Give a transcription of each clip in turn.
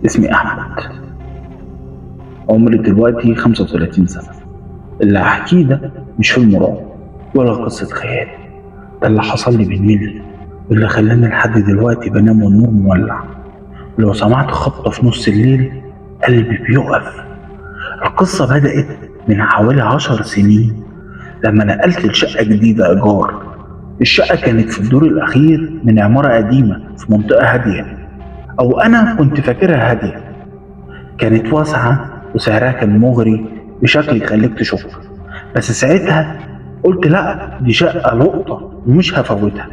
اسمي أحمد، عمري دلوقتي 35 سنة. اللي هحكيه ده مش فيلم رعب ولا قصة خيال، ده اللي حصل لي بالليل واللي خلاني لحد دلوقتي بنام والنور مولع. لو سمعت خبطة في نص الليل قلبي بيقف. القصة بدأت من حوالي 10 سنين لما نقلت لشقة جديدة إيجار. الشقة كانت في الدور الأخير من عمارة قديمة في منطقة هادية، أو أنا كنت فاكرها هادية. كانت واسعة وسعرها كان مغري بشكل يخليك تشك، بس ساعتها قلت لا، دي شقة لقطة ومش هفوتها.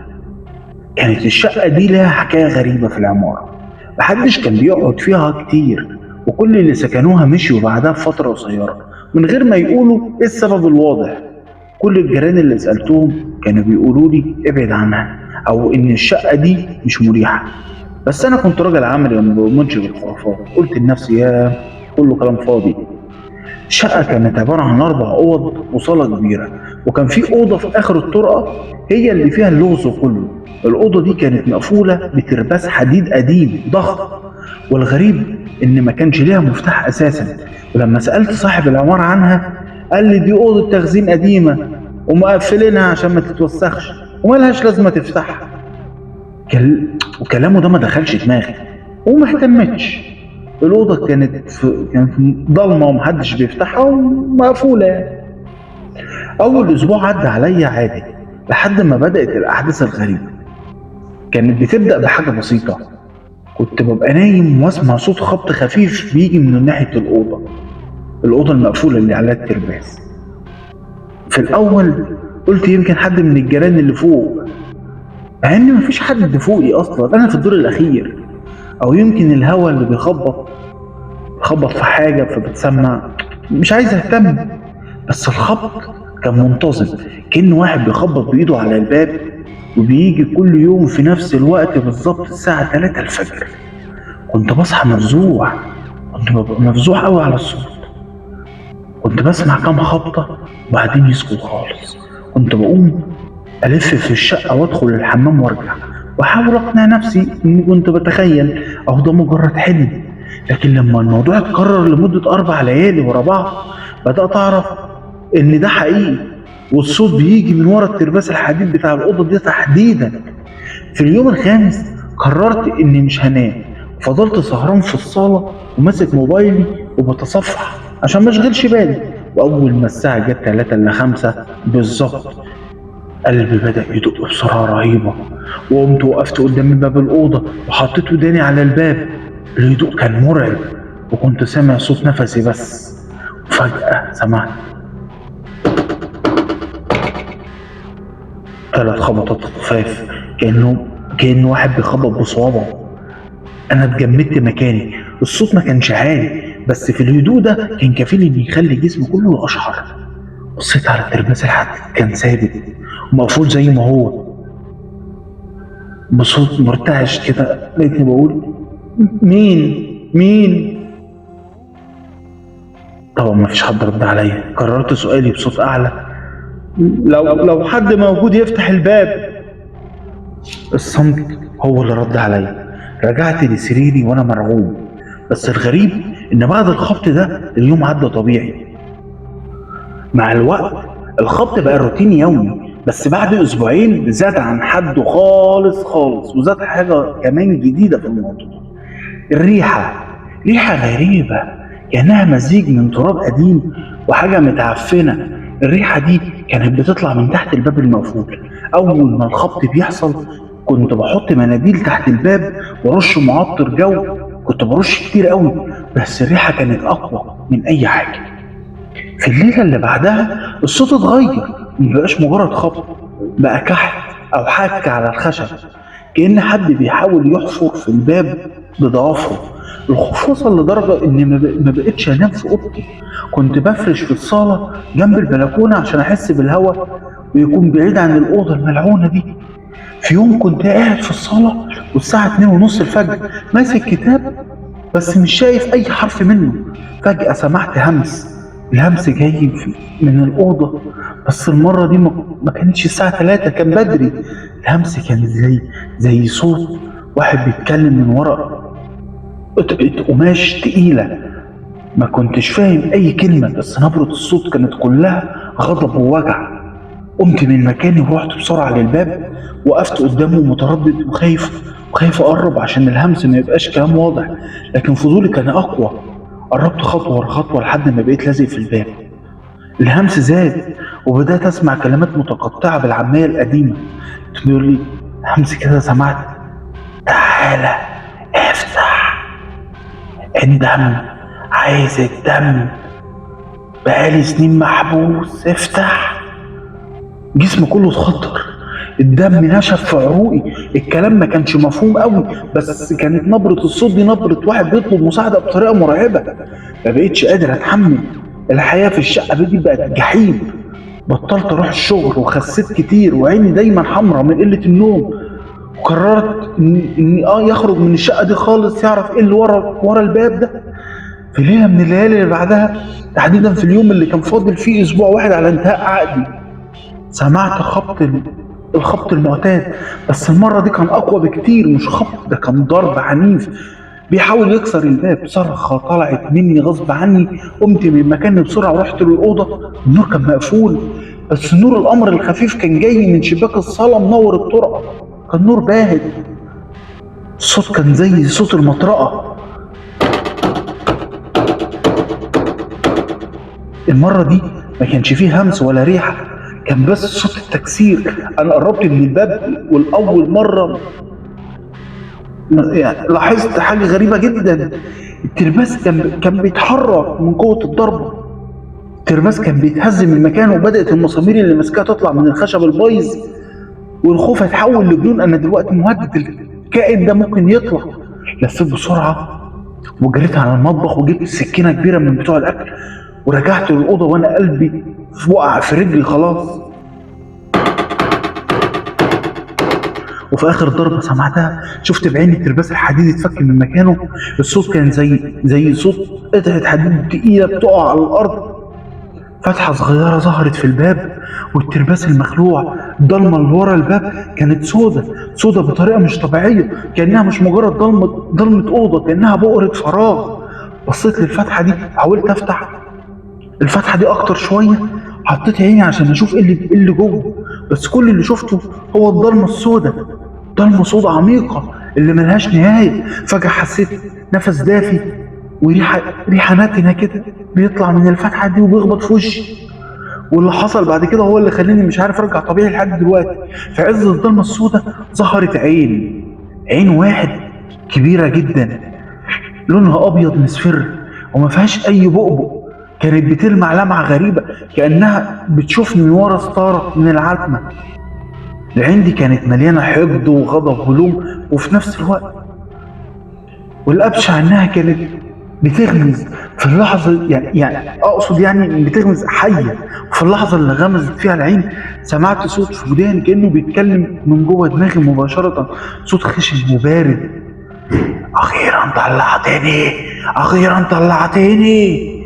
كانت الشقة دي لها حكاية غريبة في العمارة، محدش كان بيقعد فيها كتير، وكل اللي سكنوها مشيوا بعدها بفترة قصيرة من غير ما يقولوا ايه السبب الواضح. كل الجيران اللي سألتهم كانوا بيقولوا لي ابعد عنها، او ان الشقة دي مش مريحة. بس انا كنت راجل عملي وما بؤمنش بالخرافات. قلت لنفسي يا كله كلام فاضي. الشقة كانت عبارة عن 4 أوض وصالة كبيرة، وكان في أوضة في آخر الطرقة هي اللي فيها اللغز كله. الأوضة دي كانت مقفولة بترباس حديد قديم ضخم، والغريب إن ما كانش ليها مفتاح أساسا. ولما سألت صاحب العمارة عنها قال لي دي أوضة تخزين قديمة ومقفلينها عشان ما تتوسخش وملهاش لازمة تفتحها. وكلامه ده ما دخلش دماغي وما اهتمتش. الأوضة كانت ضلمة ومحدش بيفتحها ومقفولة يعني. أول أسبوع عدى عليا عادي لحد ما بدأت الأحداث الغريبة. كانت بتبدأ بحاجة بسيطة. كنت ببقى نايم واسمع صوت خبط خفيف بيجي من ناحية الأوضة المقفولة اللي عليها الترباس. في الأول قلت يمكن حد من الجيران اللي فوق، مع إن مفيش حد فوقي أصلا، أنا في الدور الأخير. أو يمكن الهوا اللي بيخبط في حاجة فبتسمع. مش عايز أهتم، بس الخبط كان منتظم، كأن واحد بيخبط بإيده على الباب، وبيجي كل يوم في نفس الوقت بالظبط الساعة 3 الفجر. كنت بصحى مفزوع، كنت ببقى مفزوع قوي على الصوت. كنت بسمع كام خبطة وبعدين يسكت خالص. كنت بقوم ألف في الشقة وأدخل الحمام وأرجع، وأحاول أقنع نفسي إني كنت بتخيل أو ده مجرد حلم. لكن لما الموضوع اتكرر لمدة 4 ليالي ورا بعض بدأت أعرف إن ده حقيقي، والصوت بيجي من ورا الترباس الحديد بتاع الأوضة دي تحديدا. في اليوم الخامس قررت إني مش هنام، فضلت سهران في الصالة وماسك موبايلي وبتصفح عشان ما اشغلش بالي. وأول ما الساعة جت 3 إلا 5 بالظبط قلبي بدأ يدق بسرعة رهيبة، وقمت وقفت قدام باب الأوضة وحطيت وداني على الباب. الهدوء كان مرعب، وكنت سامع صوت نفسي بس. وفجأة سمعت 3 خبطات خفاف، كأن واحد بيخبط بصوابعه. أنا اتجمدت مكاني. الصوت ما كانش عالي، بس في الهدوء ده كان كفيل إن يخلي جسمي كله أشعر. بصيت على الترباس الحديد، كان ثابت ومقفول زي ما هو. بصوت مرتعش كده لقيتني بقول مين. طبعا ما فيش حد رد عليا. كررت سؤالي بصوت اعلى، لو حد موجود يفتح الباب. الصمت هو اللي رد عليا. رجعت لسريري وانا مرعوب، بس الغريب ان بعد الخبط ده اليوم عدى طبيعي. مع الوقت الخبط بقى روتيني يومي، بس بعد اسبوعين زاد عن حده خالص خالص. وزاد حاجة كمان جديدة في الموضوع، ريحة غريبة كأنها مزيج من تراب قديم وحاجة متعفنة. الريحة دي كانت بتطلع من تحت الباب المقفول. أول ما الخبط بيحصل كنت بحط مناديل تحت الباب ورش معطر جو. كنت برش كتير قوي، بس الريحة كانت أقوى من أي حاجة. في الليلة اللي بعدها الصوت اتغير، مبقاش مجرد خبط، بقى كحت أو حك على الخشب، كأن حد بيحاول يحفر في الباب بضوافره. الخوف وصل لدرجة إني ما بقتش أنام في أوضتي. كنت بفرش في الصالة جنب البلكونة عشان أحس بالهواء ويكون بعيد عن الأوضة الملعونة دي. في يوم كنت قاعد في الصالة والساعة 2:30 الفجر ماسك كتاب، بس مش شايف أي حرف منه. فجأة سمعت الهمس جاي من الأوضة، بس المرة دي ما كانتش الساعة 3، كان بدري. الهمس كان زي صوت واحد بيتكلم من ورا قطعة قماش تقيلة، ما كنتش فاهم أي كلمة، بس نبرة الصوت كانت كلها غضب ووجع. قمت من مكاني ورحت بسرعة للباب، وقفت قدامه متردد وخايف أقرب عشان الهمس ما يبقاش كلام واضح، لكن فضولي كان أقوى. قربت خطوة ورا خطوة لحد ما بقيت لازق في الباب. الهمس زاد وبدأت أسمع كلمات متقطعة بالعامية القديمة تقول لي، همس كده سمعت: تعالى افتح، الدم، عايز الدم، بقالي سنين محبوس، افتح. جسمي كله اتخطر، الدم نشف في عروقي. الكلام ما كانش مفهوم قوي، بس كانت نبرة الصوت دي نبرة واحد بيطلب مساعدة بطريقة مرعبة. ما بقتش قادر اتحمل. الحياة في الشقة دي بقت جحيم. بطلت اروح الشغل وخسيت كتير، وعيني دايما حمرا من قلة النوم. وقررت اني يخرج من الشقة دي خالص، يعرف ايه اللي ورا الباب ده. في ليلة من الليالي اللي بعدها، تحديدا في اليوم اللي كان فاضل فيه اسبوع واحد على انتهاء عقدي، سمعت الخبط المعتاد، بس المرة دي كان أقوى بكتير. مش خبط، ده كان ضرب عنيف بيحاول يكسر الباب. صرخة طلعت مني غصب عني. قمت من مكاني بسرعة ورحت للأوضة. النور كان مقفول، بس نور القمر الخفيف كان جاي من شباك الصالة منور الطرقة. كان نور باهت. الصوت كان زي صوت المطرقة. المرة دي ما كانش فيه همس ولا ريحة، كان بس صوت التكسير. انا قربت من الباب، والاول مره يعني لاحظت حاجه غريبه جدا. الترباس كان بيتحرك من قوه الضربه. الترباس كان بيتهز من مكانه، وبدات المسامير اللي ماسكاها تطلع من الخشب البايظ. والخوف اتحول لجنون. انا دلوقتي مهدد، الكائن ده ممكن يطلع. لفيت بسرعه وجريت على المطبخ، وجبت سكينه كبيره من بتوع الاكل، ورجعت للاوضه وانا قلبي وقع في رجلي خلاص. وفي اخر ضربه سمعتها شفت بعيني الترباس الحديد اتفك من مكانه. الصوت كان زي صوت قطعه حديد تقيله بتقع على الارض. فتحه صغيره ظهرت في الباب، والترباس المخلوع. الضلمه اللي ورا الباب كانت سودة بطريقه مش طبيعيه، كانها مش مجرد ضلمه اوضه، كانها بؤره فراغ. بصيت للفتحه دي، حاولت افتح الفتحه دي اكتر شويه. حطيت عيني عشان اشوف ايه اللي جوه، بس كل اللي شفته هو الضلمه السوداء. ضلمه سوداء عميقه اللي ملهاش نهايه. فجاه حسيت نفس دافي وريحه ناتنه كده بيطلع من الفتحه دي وبيخبط في وشي. واللي حصل بعد كده هو اللي خلاني مش عارف ارجع طبيعي لحد دلوقتي. في عز الضلمه السوداء ظهرت عين واحد كبيره جدا، لونها ابيض مصفر وما فيهاش اي بؤبؤ. كانت بتلمع لمعة غريبة، كأنها بتشوفني من ورا ستارة من العتمة. العين دي كانت مليانة حقد وغضب ولوم وفي نفس الوقت، والأبشع إنها كانت بتغمز في اللحظة، يعني أقصد يعني بتغمز حية. وفي اللحظة اللي غمزت فيها العين سمعت صوت في وداني كأنه بيتكلم من جوه دماغي مباشرة. صوت خشن وبارد: أخيرا طلعتني، أخيرا طلعتني.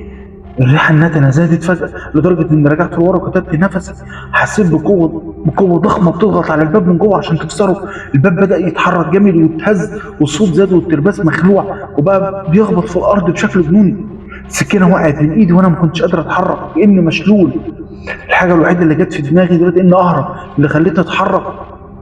الريحة الناتنة زادت فجأة لدرجة إني رجعت لورا وكتبت نفسي. حسيت بقوة ضخمة بتضغط على الباب من جوه عشان تكسره. الباب بدأ يتحرك جامد ويتهز، والصوت زاد، والترباس مخلوع وبقى بيخبط في الأرض بشكل جنوني. السكينة وقعت من إيدي وأنا ما كنتش قادر أتحرك كأني مشلول. الحاجة الوحيدة اللي جت في دماغي دلوقتي إني أهرب. اللي خليتني أتحرك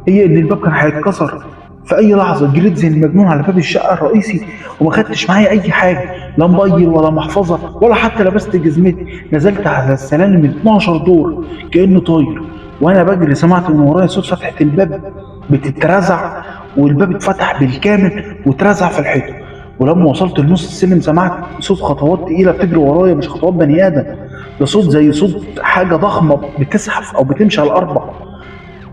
هي إن الباب كان هيتكسر في أي لحظة. جريت زي المجنون على باب الشقة الرئيسي، وما خدتش معايا أي حاجة، لا موبايل ولا محفظة ولا حتى لبست جزمتي. نزلت على السلالم 12 دور كأنه طاير. وأنا بجري سمعت من ورايا صوت فتحة الباب بتترزع، والباب اتفتح بالكامل واترزع في الحيطة. ولما وصلت لنص السلم سمعت صوت خطوات تقيلة بتجري ورايا، مش خطوات بني آدم، ده صوت زي صوت حاجة ضخمة بتزحف أو بتمشي على الأربع.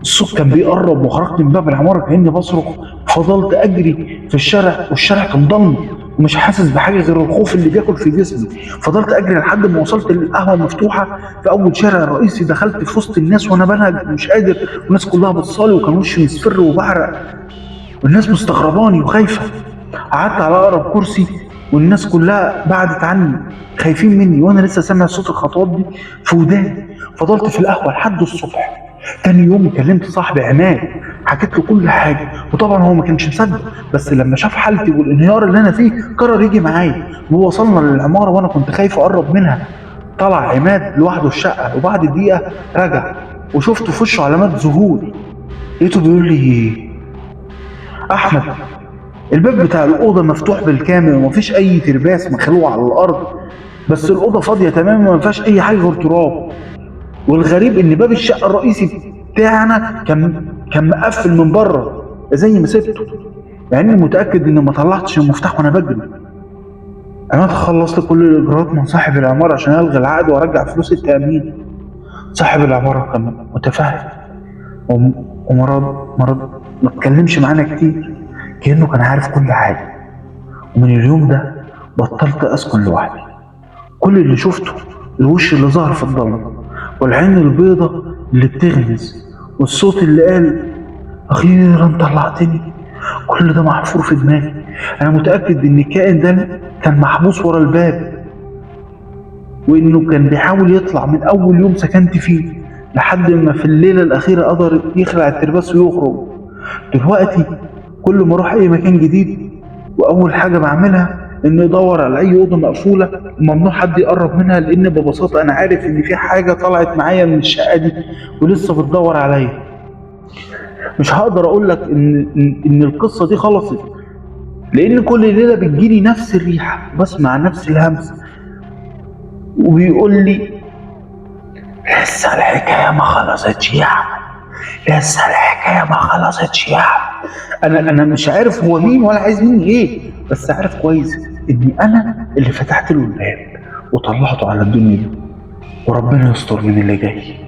الصوت كان بيقرب، وخرجت من باب العمارة كأني بصرخ. فضلت أجري في الشارع، والشارع كان ضلمة ومش حاسس بحاجة غير الخوف اللي بياكل في جسمي. فضلت أجري لحد ما وصلت للقهوة مفتوحة في أول شارع رئيسي. دخلت في وسط الناس وأنا بنهج ومش قادر، والناس كلها بصالي وكان وشي مصفر وبعرق، والناس مستغرباني وخايفة. قعدت على أقرب كرسي، والناس كلها بعدت عني خايفين مني، وأنا لسه سامع صوت الخطوات دي في وداني. فضلت في القهوة لحد الصبح. تاني يوم كلمت صاحبي عماد، حكيت له كل حاجه، وطبعا هو ما كانش مصدق، بس لما شاف حالتي والانهيار اللي انا فيه قرر يجي معايا. ووصلنا للعماره وانا كنت خايف اقرب منها. طلع عماد لوحده الشقه، وبعد دقيقه رجع وشفته في وشه علامات ذهول. لقيته بيقول لي: احمد، الباب بتاع الاوضه مفتوح بالكامل ومفيش اي ترباس مخلوع على الارض، بس الاوضه فاضيه تماما وما فيهاش اي حاجه غير تراب. والغريب ان باب الشقه الرئيسي بتاعنا كان مقفل من بره زي ما سبته، مع اني متاكد اني ما طلعتش المفتاح وانا بجري. انا خلصت كل الاجراءات من صاحب العماره عشان الغي العقد وارجع فلوس التامين. صاحب العماره كان متفاهم ومرض ما اتكلمش معانا كتير، كانه كان عارف كل حاجه. ومن اليوم ده بطلت اسكن لوحدي. كل اللي شفته الوش اللي ظهر في الضلمه، والعين البيضة اللي بتغمز، والصوت اللي قال: أخيرا طلعتني. كل ده محفور في دماغي. أنا متأكد إن الكائن ده كان محبوس ورا الباب، وإنه كان بيحاول يطلع من أول يوم سكنت فيه، لحد ما في الليلة الأخيرة قدر يخلع الترباس ويخرج. دلوقتي كل ما أروح أي مكان جديد وأول حاجة بعملها إني أدور على أي أوضة مقفولة وممنوع حد يقرب منها، لأن ببساطة أنا عارف إن في حاجة طلعت معايا من الشقة دي ولسه بتدور عليا. مش هقدر أقول لك إن القصة دي خلصت، لأن كل ليلة بتجيلي نفس الريحة وبسمع نفس الهمس وبيقول لي: لسه الحكاية ما خلصتش يا أحمد، لسه الحكاية ما خلصتش يا أحمد. أنا مش عارف هو مين ولا عايز مني إيه، بس عارف كويس إني أنا اللي فتحت له الباب وطلعته على الدنيا دي، وربنا يستر من اللي جاي.